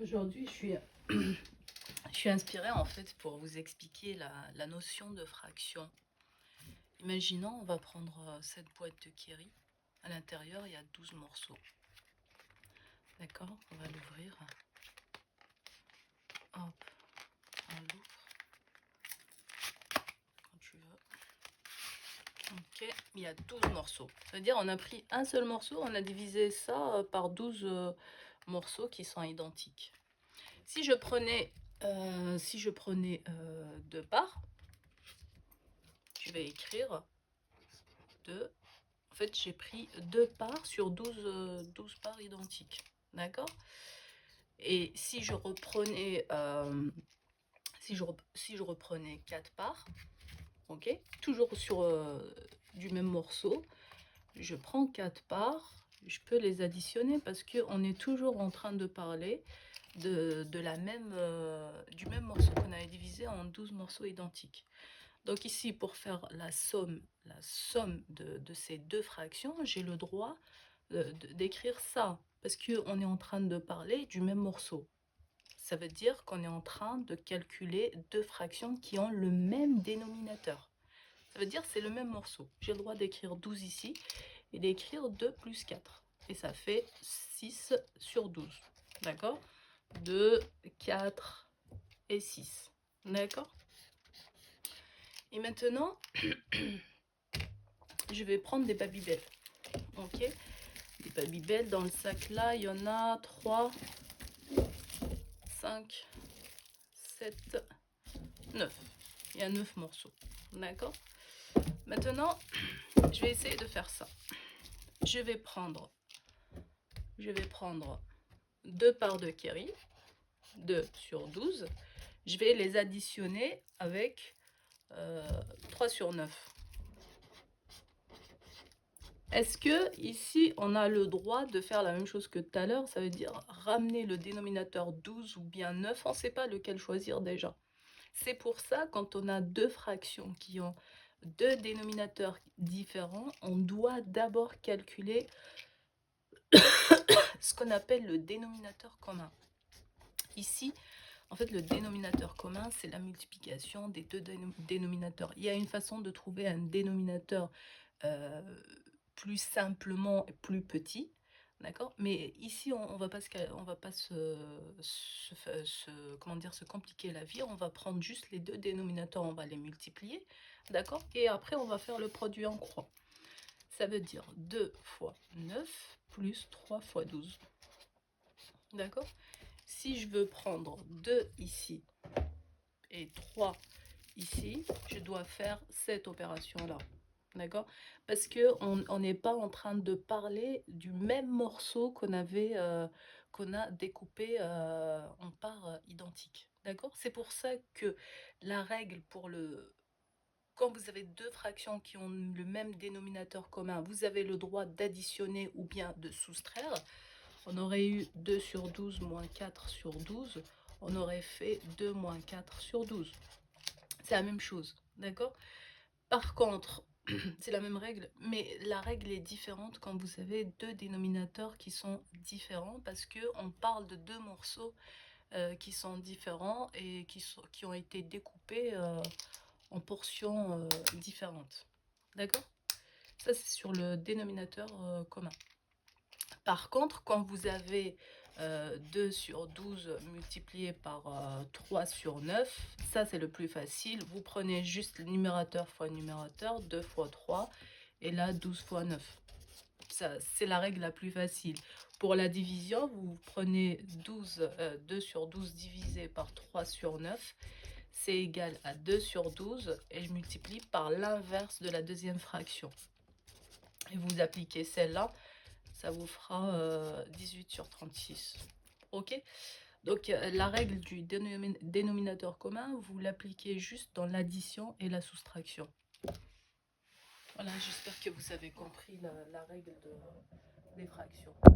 Aujourd'hui, je suis inspirée en fait pour vous expliquer la notion de fraction. Imaginons, on va prendre cette boîte de Keri. À l'intérieur, il y a 12 morceaux. D'accord? On va l'ouvrir. Hop, on l'ouvre quand tu veux. Ok, il y a 12 morceaux. C'est-à-dire on a pris un seul morceau, on a divisé ça par 12 morceaux qui sont identiques. Si je prenais, deux parts, je vais écrire 2. En fait, j'ai pris 2 parts sur 12 parts identiques. D'accord? Et si je reprenais, si je reprenais 4 parts, ok, toujours sur du même morceau, je prends 4 parts, je peux les additionner parce qu'on est toujours en train de parler de la même, du même morceau qu'on avait divisé en 12 morceaux identiques. Donc ici, pour faire la somme de ces deux fractions, j'ai le droit d'écrire ça, parce qu'on est en train de parler du même morceau. Ça veut dire qu'on est en train de calculer deux fractions qui ont le même dénominateur. Ça veut dire que c'est le même morceau. J'ai le droit d'écrire 12 ici et d'écrire 2 plus 4. Et ça fait 6 sur 12. D'accord? 2, 4 et 6. D'accord? Et maintenant, je vais prendre des Babybel. Ok, des Babybel. Dans le sac là, il y en a 3, 5, 7, 9. Il y a 9 morceaux. D'accord? Maintenant, je vais essayer de faire ça. Je vais prendre 2 parts de Keri, 2 sur 12. Je vais les additionner avec 3 sur 9. Est-ce que ici on a le droit de faire la même chose que tout à l'heure? Ça veut dire ramener le dénominateur 12 ou bien 9, on ne sait pas lequel choisir déjà. C'est pour ça, quand on a deux fractions qui ont deux dénominateurs différents, on doit d'abord calculer ce qu'on appelle le dénominateur commun. Ici, en fait, le dénominateur commun, c'est la multiplication des deux dénominateurs. Il y a une façon de trouver un dénominateur plus simplement plus petit, d'accord? Mais ici, on va pas comment dire, se compliquer la vie. On va prendre juste les deux dénominateurs, on va les multiplier, d'accord? Et après, on va faire le produit en croix. Ça veut dire 2 fois 9 plus 3 fois 12. D'accord? Si je veux prendre 2 ici et 3 ici, je dois faire cette opération-là. D'accord? Parce qu'on n'est pas en train de parler du même morceau qu'on a découpé en parts identiques. D'accord? C'est pour ça que la règle pour quand vous avez deux fractions qui ont le même dénominateur commun, vous avez le droit d'additionner ou bien de soustraire. On aurait eu 2 sur 12 moins 4 sur 12. On aurait fait 2 moins 4 sur 12. C'est la même chose, d'accord? Par contre, c'est la même règle, mais la règle est différente quand vous avez deux dénominateurs qui sont différents parce qu'on parle de deux morceaux qui sont différents et qui ont été découpés en portions différentes. D'accord? Ça, c'est sur le dénominateur commun. Par contre, quand vous avez 2 sur 12 multiplié par 3 sur 9, ça c'est le plus facile. Vous prenez juste le numérateur fois numérateur, 2 fois 3, et là 12 fois 9. C'est la règle la plus facile. Pour la division, vous prenez 2 sur 12 divisé par 3 sur 9, c'est égal à 2 sur 12, et je multiplie par l'inverse de la deuxième fraction. Et vous appliquez celle-là, ça vous fera 18 sur 36. Ok? Donc la règle du dénominateur commun, vous l'appliquez juste dans l'addition et la soustraction. Voilà, j'espère que vous avez compris la règle des fractions.